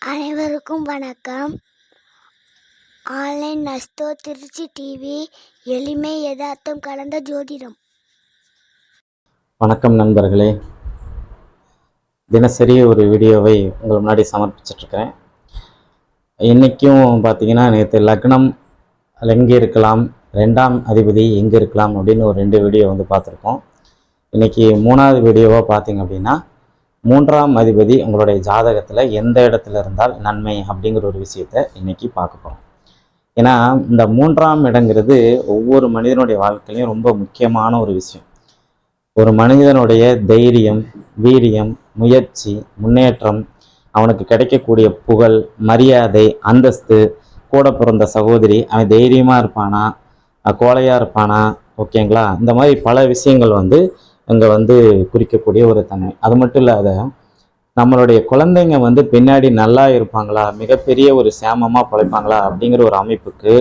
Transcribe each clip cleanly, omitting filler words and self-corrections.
அனைவருக்கும் வணக்கம். Online நஸ்தோ Trichy TV, எளிமை யதார்த்தம் கலந்த ஜோதிடம். வணக்கம் நண்பர்களே, தினசரி ஒரு வீடியோவை உங்கள் முன்னாடி சமர்ப்பிச்சிட்ருக்கிறேன். இன்றைக்கும் பார்த்தீங்கன்னா, நேற்று லக்னம் எங்கே இருக்கலாம், 2ஆம் அதிபதி எங்கே இருக்கலாம் அப்படின்னு ஒரு 2 வீடியோ பார்த்துருக்கோம். இன்றைக்கி 3வது வீடியோவாக பார்த்தீங்க அப்படின்னா, 3ஆம் அதிபதி உங்களுடைய ஜாதகத்தில் எந்த இடத்துல இருந்தால் நன்மை அப்படிங்கிற ஒரு விஷயத்தை இன்றைக்கி பார்க்க போகிறோம். ஏன்னா இந்த 3ஆம் இடங்கிறது ஒவ்வொரு மனிதனுடைய வாழ்க்கையிலையும் ரொம்ப முக்கியமான ஒரு விஷயம். ஒரு மனிதனுடைய தைரியம், வீரியம், முயற்சி, முன்னேற்றம், அவனுக்கு கிடைக்கக்கூடிய புகழ், மரியாதை, அந்தஸ்து, கூட பிறந்த சகோதரி, அவன் தைரியமாக இருப்பானா, கோழையாக இருப்பானா, ஓகேங்களா, இந்த மாதிரி பல விஷயங்கள் இங்கே குறிக்கக்கூடிய ஒரு தன்மை. அது மட்டும் இல்லாத நம்மளுடைய குழந்தைங்க பின்னாடி நல்லா இருப்பாங்களா, மிகப்பெரிய ஒரு சேமமாக பழைப்பாங்களா அப்படிங்கிற ஒரு அமைப்புக்கு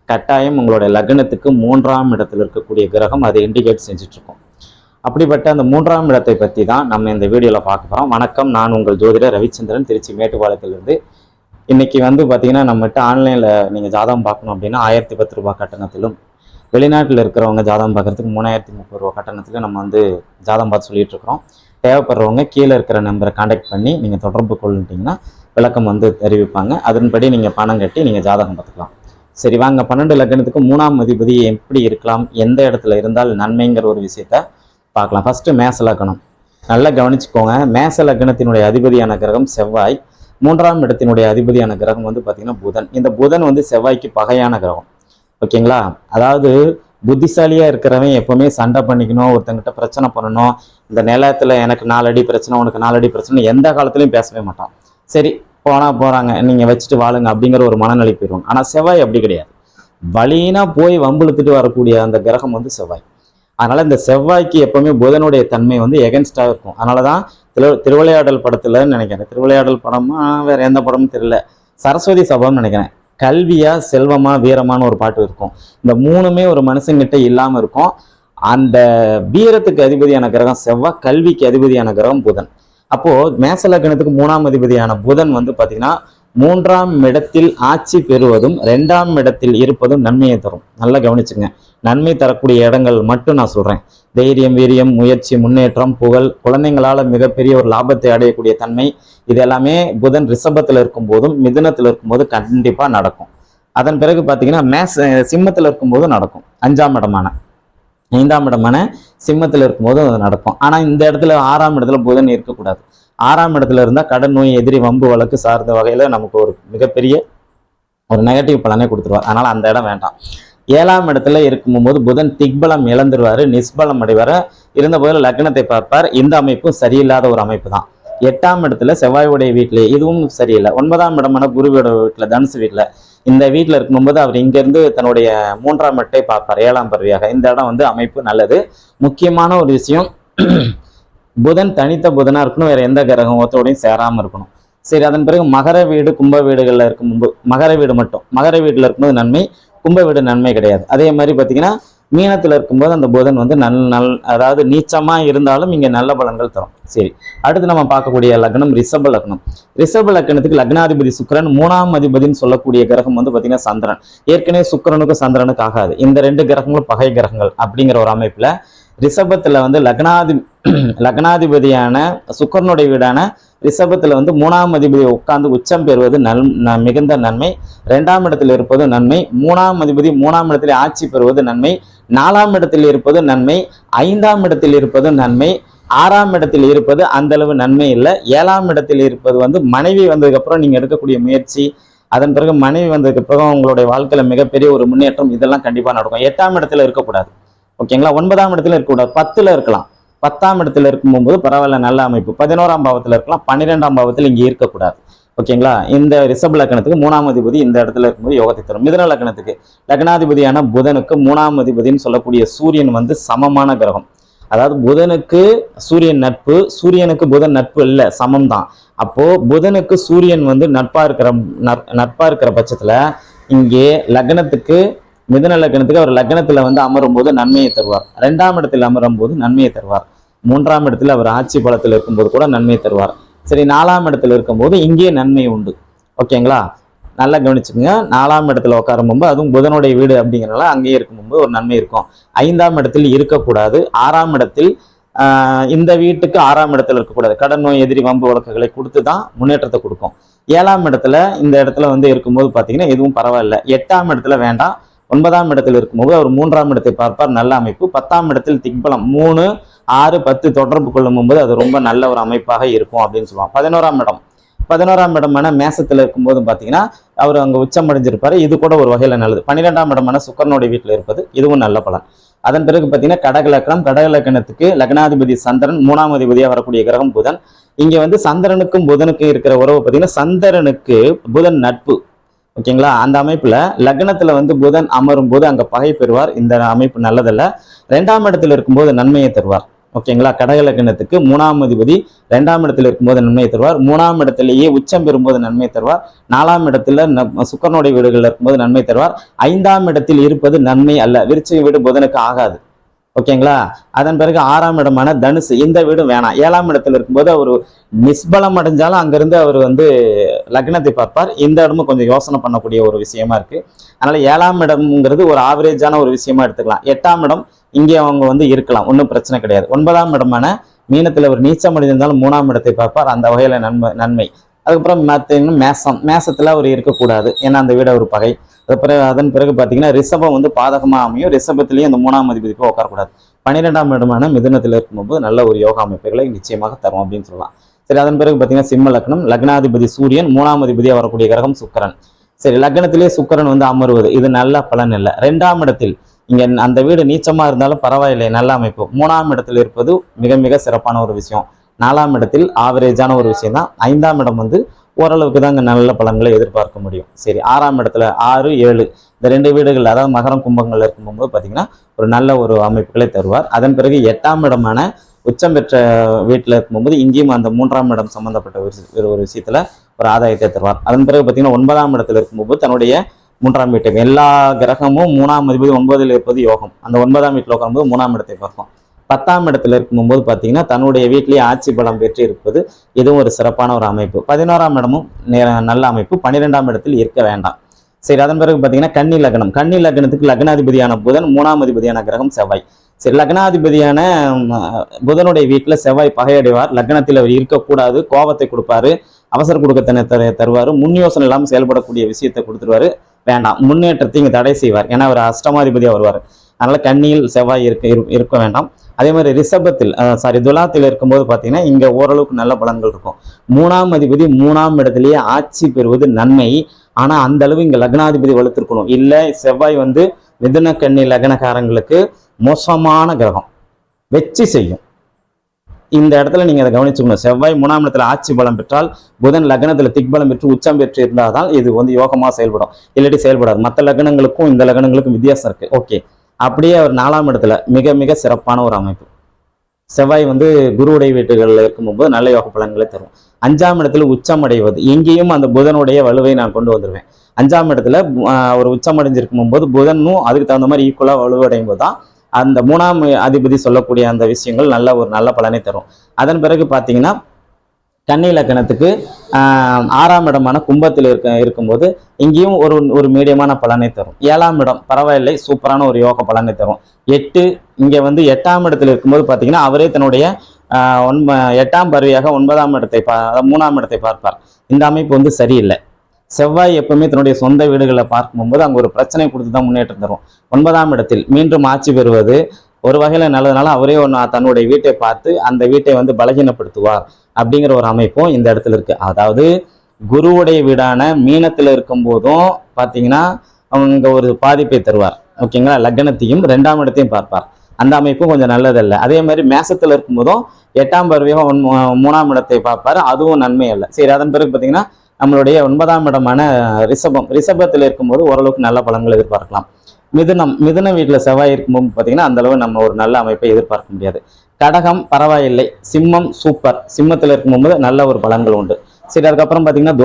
கட்டாயம் உங்களுடைய லக்னத்துக்கு 3ஆம் இடத்துல இருக்கக்கூடிய கிரகம் அதை இண்டிகேட் செஞ்சிட்ருக்கோம். அப்படிப்பட்ட அந்த 3ஆம் இடத்தை பற்றி தான் நம்ம இந்த வீடியோவில் பார்க்க போகிறோம். வணக்கம், நான் உங்கள் ஜோதிடர் ரவிச்சந்திரன், திருச்சி மேட்டுப்பாளையத்திலிருந்து. இன்றைக்கி நம்மகிட்ட ஆன்லைனில் நீங்கள் ஜாதகம் பார்க்கணும் அப்படின்னா 1010 ரூபா கட்டணத்திலும், வெளிநாட்டில் இருக்கிறவங்க ஜாதகம் பார்க்குறதுக்கு 3030 ரூபா கட்டணத்தில் நம்ம ஜாதகம் பார்த்து சொல்லிகிட்டு இருக்கிறோம். தேவைப்படுறவங்க கீழே இருக்கிற நம்பரை கான்டாக்ட் பண்ணி நீங்கள் தொடர்பு கொள்ளிட்டிங்கன்னா விளக்கம் தெரிவிப்பாங்க. அதன்படி நீங்கள் பணம் கட்டி நீங்கள் ஜாதகம் பார்த்துக்கலாம். சரி வாங்க, 12 லக்னத்துக்கு 3ஆம் அதிபதி எப்படி இருக்கலாம், எந்த இடத்துல இருந்தால் நன்மைங்கிற ஒரு விஷயத்த பார்க்கலாம். ஃபஸ்ட்டு மேச லக்னம். நல்லா கவனிச்சுக்கோங்க. மேச லக்னத்தினுடைய அதிபதியான கிரகம் செவ்வாய். 3ஆம் இடத்தினுடைய அதிபதியான கிரகம் பார்த்திங்கன்னா புதன். இந்த புதன் செவ்வாய்க்கு பகையான கிரகம், ஓகேங்களா. அதாவது புத்திசாலியாக இருக்கிறவன் எப்போவுமே சண்டை பண்ணிக்கணும், ஒருத்தங்கிட்ட பிரச்சனை பண்ணணும், இந்த நிலத்தில் எனக்கு 4 அடி பிரச்சனை, உனக்கு 4 அடி பிரச்சனை, எந்த காலத்துலையும் பேசவே மாட்டான். சரி போனால் போகிறாங்க, நீங்கள் வச்சுட்டு வாழுங்க அப்படிங்கிற ஒரு மனநிலை போயிடுவாங்க. ஆனால் செவ்வாய் அப்படி கிடையாது. வலினா போய் வம்புழுத்துட்டு வரக்கூடிய அந்த கிரகம் செவ்வாய். அதனால் இந்த செவ்வாய்க்கு எப்போவுமே புதனுடைய தன்மை எகென்ஸ்டாக இருக்கும். அதனால தான் திருவிளையாடல் படத்தில் நினைக்கிறேன், திருவிளையாடல் படமா வேறு எந்த படமும் தெரியல, சரஸ்வதி சபம்னு நினைக்கிறேன், கல்வியா செல்வமா வீரமான ஒரு பாட்டு இருக்கும். இந்த 3மே ஒரு மனுஷங்கிட்ட இல்லாமல் இருக்கும். அந்த வீரத்துக்கு அதிபதியான கிரகம் செவ்வாய், கல்விக்கு அதிபதியான கிரகம் புதன். அப்போது மேச லக்னத்துக்கு 3ஆம் அதிபதியான புதன் பார்த்தீங்கன்னா 3ஆம் இடத்தில் ஆட்சி பெறுவதும் 2ஆம் இடத்தில் இருப்பதும் நன்மையை தரும். நல்லா கவனிச்சுங்க. நன்மை தரக்கூடிய இடங்கள் மட்டும் நான் சொல்கிறேன். தைரியம், வீரியம், முயற்சி, முன்னேற்றம், புகழ், குழந்தைங்களால் மிகப்பெரிய ஒரு லாபத்தை அடையக்கூடிய தன்மை, இது எல்லாமே புதன் ரிஷபத்தில் இருக்கும்போதும் மிதுனத்தில் இருக்கும்போது கண்டிப்பாக நடக்கும். அதன் பிறகு பார்த்தீங்கன்னா சிம்மத்தில் இருக்கும்போது நடக்கும். 5ஆம் இடமான சிம்மத்தில் இருக்கும்போது நடக்கும். ஆனால் இந்த இடத்துல 6ஆம் இடத்துல புதன் இருக்கக்கூடாது. 6ஆம் இடத்துல இருந்தால் கடன், நோய், எதிரி, வம்பு வழக்கு சார்ந்த வகையில் நமக்கு ஒரு மிகப்பெரிய ஒரு நெகட்டிவ் பலனை கொடுத்துருவார். அதனால் அந்த இடம் வேண்டாம். 7ஆம் இடத்துல இருக்கும்போது புதன் திக்பலம் இழந்துருவார், நிஸ்பலம் அடைவார். இருந்த போதில் லக்னத்தை பார்ப்பார். இந்த அமைப்பும் சரியில்லாத ஒரு அமைப்பு தான். 8ஆம் இடத்துல செவ்வாயுடைய வீட்டிலே, இதுவும் சரியில்லை. 9ஆம் இடமான குருவோட வீட்டில், தனுசு வீட்டில், இந்த வீட்டில் இருக்கும்போது அவர் இங்கேருந்து தன்னுடைய 3ஆம் இடத்தை பார்ப்பார் 7ஆம் பறவையாக. இந்த இடம் அமைப்பு நல்லது. முக்கியமான ஒரு விஷயம், புதன் தனித்த புதனாக இருக்கணும், வேறு எந்த கிரகத்தோடையும் சேராமல் இருக்கணும். சரி, அதன் பிறகு மகர வீடு, கும்ப வீடுகளில் இருக்கும்போது, மகர வீடு மட்டும், மகர வீட்டில் இருக்கும்போது நன்மை, கும்ப வீடு நன்மை கிடையாது. அதே மாதிரி பார்த்தீங்கன்னா மீனத்தில் இருக்கும்போது அந்த புதன் அதாவது நீச்சமாக இருந்தாலும் இங்கே நல்ல பலன்கள் தரும். சரி, அடுத்து நம்ம பார்க்கக்கூடிய லக்னம் ரிஷப லக்னம். ரிஷப லக்னத்துக்கு லக்னாதிபதி சுக்கிரன், 3ஆம் அதிபதினு சொல்லக்கூடிய கிரகம் பார்த்தீங்கன்னா சந்திரன். ஏற்கனவே சுக்கிரனுக்கும் சந்திரனுக்கு ஆகாது. இந்த 2 கிரகங்களும் பகை கிரகங்கள் அப்படிங்கிற ஒரு அமைப்பில் ரிஷபத்தில் லக்னாதிபதியான சுக்கிரனுடைய வீடான ரிஷபத்தில் 3ஆம் அதிபதி உட்கார்ந்து உச்சம் பெறுவது மிகுந்த நன்மை. 2ஆம் இடத்தில் இருப்பது நன்மை. 3ஆம் அதிபதி 3ஆம் இடத்தில் ஆட்சி பெறுவது நன்மை. 4ஆம் இடத்தில் இருப்பது நன்மை. 5ஆம் இடத்தில் இருப்பது நன்மை. 6ஆம் இடத்தில் இருப்பது அந்த அளவு நன்மை இல்லை. 7ஆம் இடத்தில் இருப்பது மனைவி வந்ததுக்கப்புறம் நீங்கள் எடுக்கக்கூடிய முயற்சி, அதன் பிறகு மனைவி வந்ததுக்கப்புறம் உங்களுடைய வாழ்க்கையில் மிகப்பெரிய ஒரு முன்னேற்றம், இதெல்லாம் கண்டிப்பாக நடக்கும். 8ஆம் இடத்துல இருக்கக்கூடாது, ஓகேங்களா. 9ஆம் இடத்துல இருக்கக்கூடாது, 10ல் இருக்கலாம். 10ஆம் இடத்துல இருக்கும்போது பரவாயில்ல, நல்ல அமைப்பு. 11ஆம் பாவத்தில் இருக்கலாம், 12ஆம் பாவத்தில் இங்கே இருக்கக்கூடாது, ஓகேங்களா. இந்த ரிஷப லக்னத்துக்கு 3ஆம் அதிபதி இந்த இடத்துல இருக்கும்போது யோகத்தை தரும். மிதுன லக்னத்துக்கு லக்னாதிபதியான புதனுக்கு 3ஆம் அதிபதினு சொல்லக்கூடிய சூரியன் சமமான கிரகம். அதாவது புதனுக்கு சூரியன் நட்பு, சூரியனுக்கு புதன் நட்பு இல்லை, சமம் தான். அப்போ புதனுக்கு சூரியன் நட்பா இருக்கிற பட்சத்துல இங்கே லக்னத்துக்கு, மிதுன லக்னத்துக்கு அவர் லக்னத்துல அமரும் போது நன்மையை தருவார். 2ஆம் இடத்தில் அமரும் போது நன்மையை தருவார். 3ஆம் இடத்துல அவர் ஆட்சி பலத்தில் இருக்கும்போது கூட நன்மையை தருவார். சரி, 4ஆம் இடத்துல இருக்கும்போது இங்கேயே நன்மை உண்டு. ஓகேங்களா, நல்லா கவனிச்சுக்கோங்க. 4ஆம் இடத்துல உட்காரும்போது, அதுவும் புதனுடைய வீடு அப்படிங்கிறனால அங்கேயே இருக்கும்போது ஒரு நன்மை இருக்கும். 5ஆம் இடத்தில் இருக்கக்கூடாது. 6ஆம் இடத்தில் இந்த வீட்டுக்கு 6ஆம் இடத்துல இருக்கக்கூடாது. கடன் நோய், எதிரி, வம்பு வழக்குகளை கொடுத்து தான் முன்னேற்றத்தை கொடுக்கும். 7ஆம் இடத்துல இந்த இடத்துல வந்து இருக்கும்போது பார்த்தீங்கன்னா எதுவும் பரவாயில்ல. 8ஆம் இடத்துல வேண்டாம். 9ஆம் இடத்தில் இருக்கும்போது அவர் 3ஆம் இடத்தை பார்ப்பார், நல்ல அமைப்பு. 10ஆம் இடத்தில் திக்பலம் 3, 6, 10 தொடர்பு கொள்ளும் போது அது ரொம்ப நல்ல ஒரு அமைப்பாக இருக்கும் அப்படின்னு சொல்லுவாங்க. 11ஆம் இடமான மேசத்துல இருக்கும்போது பார்த்தீங்கன்னா அவர் அங்கே உச்சம் அடைஞ்சிருப்பாரு. இது கூட ஒரு வகையில நல்லது. 12ஆம் இடமான சுக்கரனுடைய வீட்டில் இருப்பது இதுவும் நல்ல பலன். அதன் பிறகு பார்த்தீங்கன்னா கடகலக்கணத்துக்கு லக்னாதிபதி சந்திரன், 3ஆம் அதிபதியாக வரக்கூடிய கிரகம் புதன். இங்க வந்து சந்திரனுக்கும் புதனுக்கும் இருக்கிற உறவு பார்த்தீங்கன்னா சந்திரனுக்கு புதன் நட்பு. ஓகேங்களா, அந்த அமைப்புல லக்னத்துல வந்து புதன் அமரும் போது அங்க பகை பெறுவார். இந்த அமைப்பு நல்லதல்ல. 2ஆம் இடத்துல இருக்கும்போது நன்மையை தருவார். ஓகேங்களா, கடகலக்கணத்துக்கு 3ஆம் அதிபதி 2ஆம் இடத்துல இருக்கும்போது நன்மையை தருவார். 3ஆம் இடத்திலேயே உச்சம் பெறும்போது நன்மை தருவார். 4ஆம் இடத்துல சுக்கரனுடைய வீடுகள் இருக்கும்போது நன்மை தருவார். 5ஆம் இடத்தில் இருப்பது நன்மை அல்ல. விருச்சிக வீடு புதனுக்கு ஆகாது. ஓகேங்களா, அதன் பிறகு 6ஆம் இடமான தனுசு, இந்த வீடு வேணாம். 7ஆம் இடத்துல இருக்கும்போது அவர் நிஸ்பலம் அடைஞ்சாலும் அங்கிருந்து அவர் வந்து லக்னத்தை பார்ப்பார். இந்த இடமும் கொஞ்சம் யோசனை பண்ணக்கூடிய ஒரு விஷயமா இருக்கு. அதனால 7ஆம் இடம்ங்கிறது ஒரு ஆவரேஜான ஒரு விஷயமா எடுத்துக்கலாம். 8ஆம் இடம் இங்கே அவங்க வந்து இருக்கலாம், ஒன்றும் பிரச்சனை கிடையாது. 9ஆம் இடமான மீனத்தில் ஒரு நீச்சம் அடைஞ்சிருந்தாலும் 3ஆம் இடத்தை பார்ப்பார், அந்த வகையில நன்மை. அதுக்கப்புறம் மேசத்துல அவர் இருக்கக்கூடாது, ஏன்னா அந்த வீட ஒரு பகை. அதன் பிறகு பார்த்தீங்கன்னா ரிஷபம் வந்து பாதகமாக அமையும். ரிஷபத்திலேயே அந்த 3ஆம் அதிபதிக்கு உட்காரக்கூடாது. 12ஆம் இடமான மிதுனத்தில் இருக்கும்போது நல்ல ஒரு யோகா அமைப்புகளை நிச்சயமாக தரும் அப்படின்னு சொல்லலாம். சரி, அதன் பிறகு பார்த்தீங்கன்னா சிம்ம லக்னம், லக்னாதிபதி சூரியன், 3ஆம் அதிபதியாக வரக்கூடிய கிரகம் சுக்கரன். சரி, லக்னத்திலேயே சுக்கரன் வந்து அமருவது இது நல்ல பலன் இல்லை. 2ஆம் இடத்தில் இங்க அந்த வீடு நீச்சமா இருந்தாலும் பரவாயில்லை, நல்ல அமைப்பு. 3ஆம் இடத்தில் இருப்பது மிக மிக சிறப்பான ஒரு விஷயம். 4ஆம் இடத்தில் ஆவரேஜான ஒரு விஷயம் தான். 5ஆம் இடம் வந்து ஓரளவுக்கு தான் நல்ல பலன்களை எதிர்பார்க்க முடியும். சரி, 6ஆம் இடத்துல 6, 7 இந்த 2 வீடுகள், அதாவது மகரம் கும்பங்கள் இருக்கும்போது பார்த்தீங்கன்னா ஒரு நல்ல ஒரு அமைப்புகளை தருவார். அதன் பிறகு 8ஆம் இடமான உச்சம் பெற்ற வீட்டில் இருக்கும்போது இங்கேயும் அந்த 3ஆம் இடம் சம்பந்தப்பட்ட ஒரு விஷயத்துல ஒரு ஆதாயத்தை தருவார். அதன் பிறகு பார்த்தீங்கன்னா 9ஆம் இடத்துல இருக்கும்போது தன்னுடைய 3ஆம் வீட்டுக்கு எல்லா கிரகமும் 3ஆம் அதிபதி 9ல் இருப்பது யோகம். அந்த 9ஆம் வீட்டில் உட்காரும்போது 3ஆம் இடத்தை பார்ப்போம். 10ஆம் இடத்துல இருக்கும்போது பார்த்தீங்கன்னா தன்னுடைய வீட்டிலேயே ஆட்சி பலம் பெற்று இருப்பது இதுவும் ஒரு சிறப்பான ஒரு அமைப்பு. 11ஆம் இடமும் நல்ல அமைப்பு. 12ஆம் இடத்தில் இருக்க வேண்டாம். சரி, அதன் பிறகு பார்த்தீங்கன்னா கன்னி லக்னத்துக்கு லக்னாதிபதியான புதன், 3ஆம் அதிபதியான கிரகம் செவ்வாய். சரி, லக்னாதிபதியான புதனுடைய வீட்டில் செவ்வாய் பகையடைவார். லக்னத்தில் அவர் இருக்கக்கூடாது, கோபத்தை கொடுப்பாரு, அவசர கொடுக்கத்தனை தருவார், முன் யோசனை இல்லாமல் செயல்படக்கூடிய விஷயத்தை கொடுத்துருவாரு. வேண்டாம், முன்னேற்றத்தை இங்கே தடை செய்வார், ஏன்னா அவர் அஷ்டமாதிபதியாக வருவார். அதனால கன்னியில் செவ்வாய் இருக்க வேண்டாம். அதே மாதிரி ரிஷபத்தில் துலாத்தில் இருக்கும்போது பார்த்தீங்கன்னா இங்கே ஓரளவுக்கு நல்ல பலன்கள் இருக்கும். 3ஆம் அதிபதி 3ஆம் இடத்திலேயே ஆட்சி பெறுவது நன்மை. ஆனால் அந்த அளவு இங்கே லக்னாதிபதி வலுத்திருக்கணும். இல்லை, செவ்வாய் வந்து மிதுன கன்னி லக்னக்காரங்களுக்கு மோசமான கிரகம், வெற்றி செய்யும். இந்த இடத்துல நீங்க அதை கவனிச்சுக்கணும். செவ்வாய் 3ஆம் இடத்துல ஆட்சி பலம் பெற்றால், புதன் லக்னத்துல திக்பலம் பெற்று உச்சம் பெற்று இருந்தால்தான் இது வந்து யோகமா செயல்படும், இல்லாட்டி செயல்படாது. மற்ற லக்னங்களுக்கும் இந்த லக்னங்களுக்கும் வித்தியாசம் இருக்கு. ஓகே, அப்படியே அவர் 4ஆம் இடத்துல மிக மிக சிறப்பான ஒரு அமைப்பு. செவ்வாய் வந்து குருவுடைய வீட்டுகளில் இருக்கும்போது நல்ல யோக பலன்களை தரும். 5ஆம் இடத்துல உச்சம் அடைவது, எங்கேயும் அந்த புதனுடைய வலுவை நான் கொண்டு வந்துடுவேன். 5ஆம் இடத்துல ஒரு உச்சம் அடைஞ்சிருக்கும் போது புதனும் அதுக்கு தகுந்த மாதிரி ஈக்குவலா வலுவடையும் போது தான் அந்த 3ஆம் அதிபதி சொல்லக்கூடிய அந்த விஷயங்கள் நல்ல பலனை தரும். அதன் பிறகு பார்த்தீங்கன்னா கன்னி லக்னத்துக்கு 6ஆம் இடமான கும்பத்தில் இருக்கும்போது இங்கேயும் ஒரு மீடியமான பலனை தரும். 7ஆம் இடம் பரவாயில்லை, சூப்பரான ஒரு யோக பலனை தரும். 8 இங்கே வந்து 8ஆம் இடத்துல இருக்கும்போது பார்த்தீங்கன்னா அவரே தன்னுடைய 8ஆம் பருவியாக 9ஆம் இடத்தை 3ஆம் இடத்தை பார்ப்பார். இந்த அமைப்பு வந்து சரியில்லை. செவ்வாய் எப்பவுமே தன்னுடைய சொந்த வீடுகளை பார்க்கும்போது அங்கே ஒரு பிரச்சனை கொடுத்து தான் முன்னேற்றம் தரும். 9ஆம் இடத்தில் மீண்டும் ஆட்சி பெறுவது ஒரு வகையில நல்லதுனால அவரே தன்னுடைய வீட்டை பார்த்து அந்த வீட்டை வந்து பலகீனப்படுத்துவார் அப்படிங்கிற ஒரு அமைப்பும் இந்த இடத்துல இருக்கு. அதாவது குருவுடைய வீடான மீனத்துல இருக்கும் போதும் பார்த்தீங்கன்னா அவங்க ஒரு பாதிப்பை தருவார். ஓகேங்களா, லக்னத்தையும் 2ஆம் இடத்தையும் பார்ப்பார். அந்த அமைப்பும் கொஞ்சம் நல்லதல்ல. அதே மாதிரி மேசத்துல இருக்கும்போதும் 8ஆம் பருவியாக 3ஆம் இடத்தை பார்ப்பார், அதுவும் நன்மை அல்ல. சரி, அதன் பிறகு பார்த்தீங்கன்னா நம்மளுடைய 9ஆம் இடமான ரிஷபத்தில் இருக்கும்போது ஓரளவுக்கு நல்ல பலன்கள் எதிர்பார்க்கலாம். மிதுன வீட்டில் செவ்வாய் இருக்கும்போது பார்த்தீங்கன்னா அந்த அளவு நம்ம ஒரு நல்ல அமைப்பை எதிர்பார்க்க முடியாது. கடகம் பரவாயில்லை, சிம்மம் சூப்பர். சிம்மத்தில் இருக்கும்போது நல்ல ஒரு பலன்கள் உண்டு. சரி, அதுக்கப்புறம் பார்த்தீங்கன்னா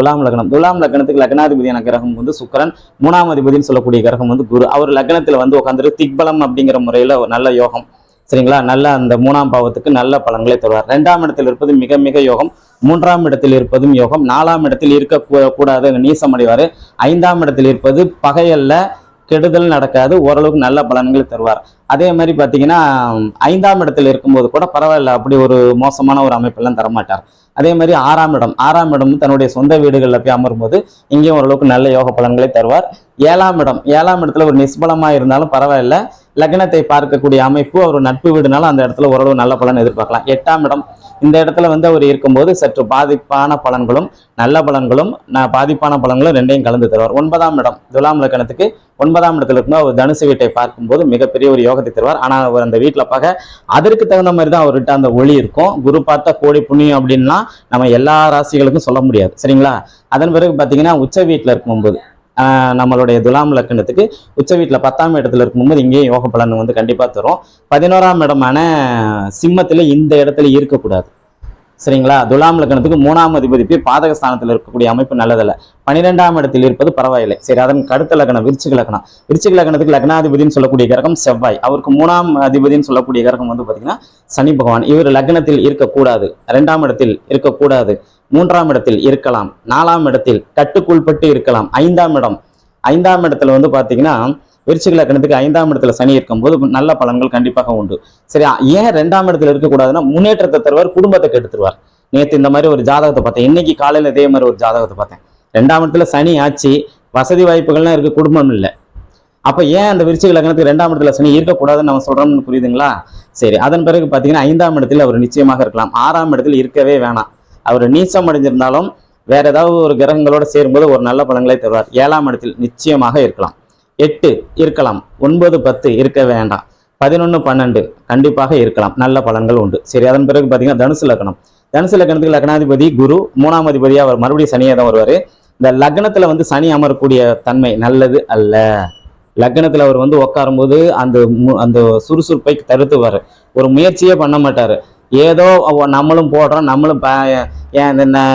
துலாம் லக்னத்துக்கு லக்னாதிபதியான கிரகம் வந்து சுக்கிரன், 3ஆம் அதிபதினு சொல்லக்கூடிய கிரகம் வந்து குரு. அவர் லக்னத்தில் வந்து உட்காந்துட்டு திக்பலம் அப்படிங்கிற முறையில் நல்ல யோகம். சரிங்களா. நல்ல அந்த 3ஆம் பாவத்துக்கு நல்ல பலன்களை தருவார். 2ஆம் இடத்தில் இருப்பது மிக மிக யோகம். 3ஆம் இடத்தில் இருப்பதும் யோகம். 4ஆம் இடத்தில் இருக்க கூடாது, நீசம் அடைவார். 5ஆம் இடத்தில் இருப்பது பகையல்ல, கெடுதல் நடக்காது, ஓரளவுக்கு நல்ல பலன்களை தருவார். அதே மாதிரி பார்த்தீங்கன்னா 5ஆம் இடத்தில் இருக்கும்போது கூட பரவாயில்ல, அப்படி ஒரு மோசமான ஒரு அமைப்பெல்லாம் தரமாட்டார். அதே மாதிரி 6ஆம் இடம் தன்னுடைய சொந்த வீடுகளில் போய் அமரும்போது இங்கேயும் ஓரளவுக்கு நல்ல யோக பலன்களை தருவார். 7ஆம் இடத்துல ஒரு நிஷ்பலமா இருந்தாலும் பரவாயில்ல, லக்னத்தை பார்க்கக்கூடிய அமைப்பு, ஒரு நட்பு வீடுனாலும் அந்த இடத்துல ஓரளவு நல்ல பலன் எதிர்பார்க்கலாம். 8ஆம் இடம் இந்த இடத்துல அவர் இருக்கும்போது சற்று பாதிப்பான பலன்களும் நல்ல பலன்களும் பாதிப்பான பலன்களும் ரெண்டையும் கலந்து தருவார். 9ஆம் இடம் துலாம் லக்னத்துக்கு 9ஆம் இடத்துல இருக்கும்போது அவர் தனுசு வீட்டை பார்க்கும்போது மிகப்பெரிய ஒரு யோகத்தை தருவார். ஆனால் அவர் அந்த வீட்டில் பார்க்க அதற்கு தகுந்த மாதிரி தான் அவர்கிட்ட அந்த ஒளி இருக்கும். குரு பார்த்தா கோடி புண்ணியம் அப்படின்னா நம்ம எல்லா ராசிகளுக்கும் சொல்ல முடியாது, சரிங்களா. அதன் பிறகு பார்த்தீங்கன்னா உச்ச வீட்டில் இருக்கும்போது நம்மளுடைய துலாம் லக்னத்துக்கு உச்ச வீட்டில் 10ஆம் இடத்துல இருக்கும்போது இங்கேயும் யோக பலன் கண்டிப்பாக தரும். 11ஆம் இடமான சிம்மத்தில் இந்த இடத்துல இருக்கக்கூடாது, சரிங்களா. துலாம் லக்னத்துக்கு 3ஆம் அதிபதி போய் பாதக ஸ்தானத்தில் இருக்கக்கூடிய அமைப்பு நல்லதல்ல. 12ஆம் இடத்தில் இருப்பது பரவாயில்லை. சரி, அதன் அடுத்த லக்னம் விருச்சிக லக்னம். விருச்சிக லக்னத்துக்கு லக்னாதிபதினு சொல்லக்கூடிய கிரகம் செவ்வாய். அவருக்கு 3ஆம் அதிபதினு சொல்லக்கூடிய கிரகம் பார்த்தீங்கன்னா சனி பகவான். இவர் லக்னத்தில் இருக்கக்கூடாது, 2ஆம் இடத்தில் இருக்கக்கூடாது, 3ஆம் இடத்தில் இருக்கலாம், 4ஆம் இடத்தில் கட்டுக்குள்பட்டு இருக்கலாம். 5ஆம் இடத்துல பார்த்தீங்கன்னா விருச்சிக லக்னத்துக்கு 5ஆம் இடத்துல சனி இருக்கும்போது நல்ல பலன்கள் கண்டிப்பாக உண்டு. சரி, ஏன் 2ஆம் இடத்துல இருக்கக்கூடாதுன்னா முன்னேற்றத்தை தருவார், குடும்பத்தை கெடுத்துருவார். நேற்று இந்த மாதிரி ஒரு ஜாதகத்தை பார்த்தேன், இன்னைக்கு காலையில் இதே மாதிரி ஒரு ஜாதகத்தை பார்த்தேன். 2ஆம் இடத்துல சனி ஆச்சு, வசதி வாய்ப்புகள்லாம் இருக்கு, குடும்பம் இல்லை. அப்போ ஏன் அந்த விருச்சிக லக்னத்துக்கு 2ஆம் இடத்துல சனி இருக்கக்கூடாதுன்னு நம்ம சொல்றோம்னு புரியுதுங்களா. சரி, அதன் பிறகு பார்த்தீங்கன்னா 5ஆம் இடத்துல அவர் நிச்சயமாக இருக்கலாம். 6ஆம் இடத்துல இருக்கவே வேணாம். அவர் நீச்சம் அடைஞ்சிருந்தாலும் வேற ஏதாவது ஒரு கிரகங்களோட சேரும்போது ஒரு நல்ல பலன்களை தருவார். 7ஆம் இடத்தில் நிச்சயமாக இருக்கலாம். 8 இருக்கலாம், 9 10 இருக்க வேண்டாம், 11 12 கண்டிப்பாக இருக்கலாம், நல்ல பலன்கள் உண்டு. சரி, அதன் பிறகு பார்த்தீங்கன்னா தனுசு லக்னம். தனுசு லக்னத்துக்கு லக்னாதிபதி குரு, 3ஆம் அதிபதியா அவர் மறுபடியும் சனியாக தான் வருவார். இந்த லக்னத்துல சனி அமரக்கூடிய தன்மை நல்லது அல்ல. லக்னத்துல அவர் உட்காரும்போது அந்த சுறுசுறுப்பை தருத்துவார், ஒரு முயற்சியே பண்ண மாட்டார். ஏதோ நம்மளும் போடுறோம், நம்மளும்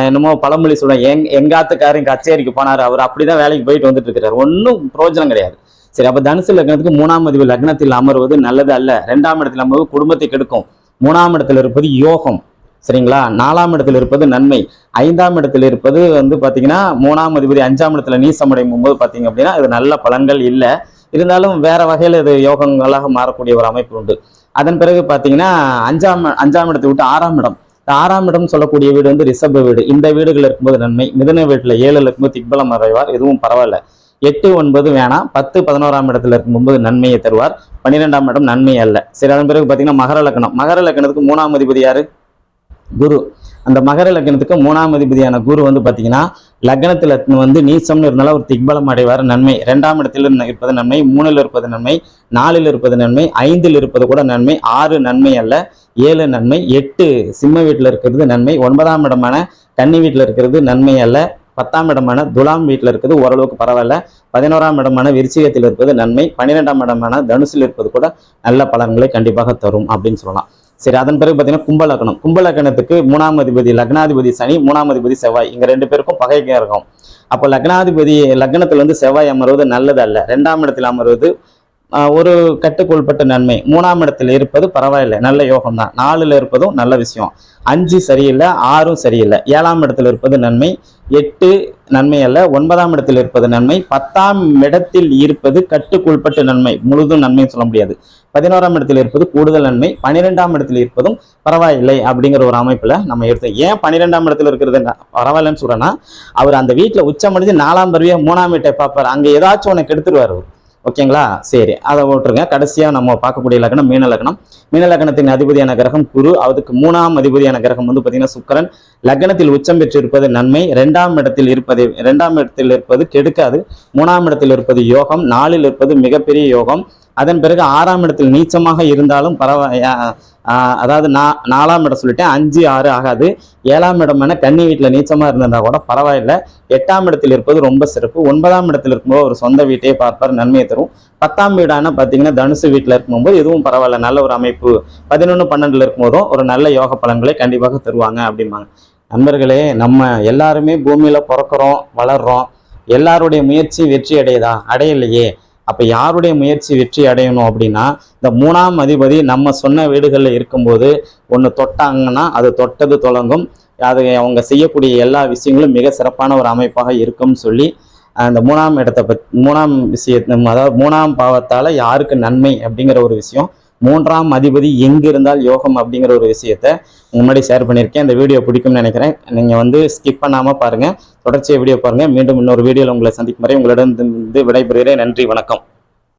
என்னமோ பழமொழி சொல்றேன், எங்காத்துக்காரன் கச்சேரிக்கு போனார், அவர் அப்படிதான் வேலைக்கு போயிட்டு வந்துட்டு இருக்கிறார், ஒன்றும் பிரயோஜனம் கிடையாது. சரி, அப்ப தனுசு லக்னத்துக்கு 3ஆம் அதிபதி லக்னத்தில் அமர்வது நல்லது அல்ல. 2ஆம் இடத்தில் அமர்வது குடும்பத்தை கெடுக்கும். 3ஆம் இடத்துல இருப்பது யோகம், சரிங்களா. 4ஆம் இடத்துல இருப்பது நன்மை. 5ஆம் இடத்துல இருப்பது பாத்தீங்கன்னா 3ஆம் அதிபதி 5ஆம் இடத்துல நீசமடையும் போது பாத்தீங்க அப்படின்னா இது நல்ல பலன்கள் இல்லை. இருந்தாலும் வேற வகையில் இது யோகங்களாக மாறக்கூடிய ஒரு அமைப்பு உண்டு. அதன் பிறகு பார்த்தீங்கன்னா அஞ்சாம் இடத்தை விட்டு 6ஆம் இடம். 6ஆம் இடம் சொல்லக்கூடிய வீடு ரிஷப வீடு. இந்த வீடுகள் இருக்கும்போது நன்மை. மிதுன வீட்டில் 7 இருக்கும்போது திக்பலம் அடைவார், எதுவும் பரவாயில்ல. 8 9 வேணாம். 10 11ஆம் இடத்துல இருக்கும்போது நன்மையை தருவார். 12ஆம் இடம் நன்மை அல்ல. சரி, அதன் பிறகு பார்த்தீங்கன்னா மகர லக்னம். மகர லக்னத்துக்கு 3ஆம் அதிபதி யாரு? குரு. அந்த மகர லக்னத்துக்கு 3ஆம் அதிபதியான குரு பார்த்தீங்கன்னா லக்னத்துல நீச்சம்னு இருந்தாலும் ஒரு திக்பலம் அடைவார், நன்மை. 2ஆம் இடத்தில் இருப்பது நன்மை, 3ல் இருப்பது நன்மை, 4ல் இருப்பது நன்மை, 5ல் இருப்பது கூட நன்மை, 6 நன்மை அல்ல, 7 நன்மை, 8 சிம்ம வீட்டில் இருக்கிறது நன்மை, 9ஆம் இடமான கன்னி வீட்டில் இருக்கிறது நன்மை அல்ல, 10ஆம் இடமான துலாம் வீட்டில் இருக்கிறது ஓரளவுக்கு பரவாயில்ல, 11ஆம் இடமான விருச்சிகத்தில் இருப்பது நன்மை, 12ஆம் இடமான தனுசில் இருப்பது கூட நல்ல பலன்களை கண்டிப்பாக தரும் அப்படின்னு சொல்லலாம். சரி, அதன் பிறகு பார்த்தீங்கன்னா கும்பலக்கணம். கும்பலக்கணத்துக்கு 3ஆம் அதிபதி லக்னாதிபதி சனி, 3ஆம் அதிபதி செவ்வாய். இங்க 2 பேருக்கும் பகைக்கே இருக்கும். அப்போ லக்னாதிபதி லக்னத்துல செவ்வாய் அமர்வது நல்லது அல்ல. 2ஆம் இடத்தில் அமர்வது ஒரு கட்டுக்குள்பட்ட நன்மை. 3ஆம் இடத்தில் இருப்பது பரவாயில்லை, நல்ல யோகம் தான். 4ல் இருப்பதும் நல்ல விஷயம். 5 சரியில்லை, 6 சரியில்லை. 7ஆம் இடத்தில் இருப்பது நன்மை, 8 நன்மை அல்ல, 9ஆம் இடத்தில் இருப்பது நன்மை, 10ஆம் இடத்தில் இருப்பது கட்டுக்குள்பட்டு நன்மை, முழுதும் நன்மைன்னு சொல்ல முடியாது. 11ஆம் இடத்தில் இருப்பது கூடுதல் நன்மை, 12ஆம் இடத்தில் இருப்பதும் பரவாயில்லை அப்படிங்கிற ஒரு அமைப்புல நம்ம எடுத்தோம். ஏன் 12ஆம் இடத்துல இருக்கிறது பரவாயில்லன்னு சொல்றேன்னா, அவர் அந்த வீட்டுல உச்சமடைஞ்சு 4ஆம் பருவியா 3ஆம் வீட்டை பார்ப்பார், அங்க ஏதாச்சும் ஒன்று கெடுத்துருவார் அவர். ஓகேங்களா. சரி, அதை ஓட்டுருங்க. கடைசியா நம்ம பார்க்கக்கூடிய லக்னம் மீன லக்னம். மீன லக்னத்தின் அதிபதியான கிரகம் குரு, அதுக்கு 3ஆம் அதிபதியான கிரகம் பார்த்தீங்கன்னா சுக்கிரன். லக்னத்தில் உச்சம் பெற்று இருப்பது நன்மை. 2ஆம் இடத்தில் இருப்பது கெடுக்காது. 3ஆம் இடத்தில் இருப்பது யோகம். 4ல் இருப்பது மிகப்பெரிய யோகம். அதன் பிறகு 6ஆம் இடத்தில் நீச்சமாக இருந்தாலும் அதாவது 4ஆம் இடம் சொல்லிட்டேன், 5 6 ஆகாது. 7ஆம் இடமான கன்னி வீட்டில் நீச்சமா இருந்திருந்தா கூட பரவாயில்லை. 8ஆம் இடத்தில் இருப்பது ரொம்ப சிறப்பு. 9ஆம் இடத்தில் இருக்கும்போது ஒரு சொந்த வீட்டையே பார்ப்பார், நன்மையை தரும். 10ஆம் வீடான பார்த்தீங்கன்னா தனுசு வீட்டில் இருக்கும்போது எதுவும் பரவாயில்ல, நல்ல ஒரு அமைப்பு. 11 12ல் இருக்கும்போதும் ஒரு நல்ல யோக பலன்களை கண்டிப்பாக தருவாங்க அப்படிம்பாங்க. நண்பர்களே, நம்ம எல்லாருமே பூமியில பிறக்கிறோம், வளர்றோம். எல்லாருடைய முயற்சி வெற்றி அடையதா? அடையலையே. அப்போ யாருடைய முயற்சி வெற்றி அடையணும் அப்படின்னா, இந்த 3ஆம் அதிபதி நம்ம சொன்ன வீடுகளில் இருக்கும்போது ஒன்று தொட்டாங்கன்னா அது தொட்டது தொடங்கும், அது அவங்க செய்யக்கூடிய எல்லா விஷயங்களும் மிக சிறப்பான ஒரு அமைப்பாக இருக்கும்னு சொல்லி அந்த 3ஆம் இடத்தை 3ஆம் விஷயத்தை, அதாவது 3ஆம் பாவத்தால் யாருக்கு நன்மை அப்படிங்கிற ஒரு விஷயம், 3ஆம் அதிபதி எங்கே இருந்தால் யோகம் அப்படிங்கிற ஒரு விஷயத்தை முன்னாடி ஷேர் பண்ணியிருக்கேன். இந்த வீடியோ பிடிக்கும்னு நினைக்கிறேன். நீங்கள் ஸ்கிப் பண்ணாமல் பாருங்கள், தொடர்ச்சியாக வீடியோ பாருங்கள். மீண்டும் இன்னொரு வீடியோவில் உங்களை சந்திக்கும் வரை உங்களிடம் விடைபெறுகிறேன். நன்றி, வணக்கம்.